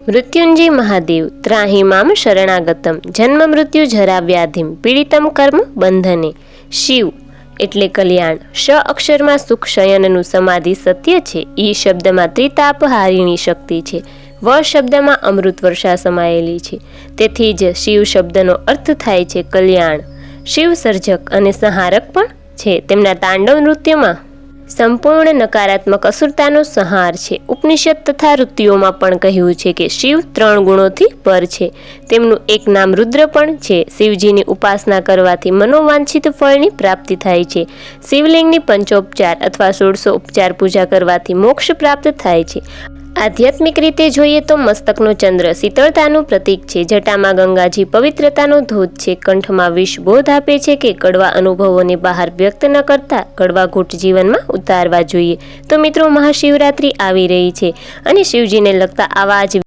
મૃત્યુંજય મહાદેવ ત્રાહિમામ શરણાગતમ જન્મ મૃત્યુ જરા વ્યાધિમ પીડિતમ કર્મ બંધને। શિવ એટલે કલ્યાણ। શ અક્ષરમાં સુખ શયનનું સમાધિ સત્ય છે। ઈ શબ્દમાં ત્રિતાપહારીની શક્તિ છે। વ શબ્દમાં અમૃત વર્ષા સમાયેલી છે। તેથી જ શિવ શબ્દનો અર્થ થાય છે કલ્યાણ। શિવ સર્જક અને સંહારક પણ છે। તેમના તાંડવ નૃત્યમાં સંપૂર્ણ નકારાત્મક અસુરતાનો સંહાર છે। ઉપનિષદ તથા ઋતિઓમાં પણ કહ્યું છે કે શિવ 3 ગુણોથી પર છે। તેમનું એક નામ રુદ્ર પણ છે। શિવજીની ઉપાસના કરવાથી મનોવાંછિત ફળની પ્રાપ્તિ થાય છે। શિવલિંગની પંચોપચાર અથવા 1600 ઉપચાર પૂજા કરવાથી મોક્ષ પ્રાપ્ત થાય છે। આધ્યાત્મિક રીતે જોઈએ તો મસ્તકનો ચંદ્ર શીતળતાનું પ્રતીક છે। જટામાં ગંગાજી પવિત્રતાનો ધોધ છે। કંઠમાં વિષ બોધ આપે છે કે કડવા અનુભવોને બહાર વ્યક્ત ન કરતા કડવા ઘૂંટ જીવનમાં ઉતારવા જોઈએ। તો મિત્રો, મહાશિવરાત્રિ આવી રહી છે અને શિવજીને લગતા આવા જ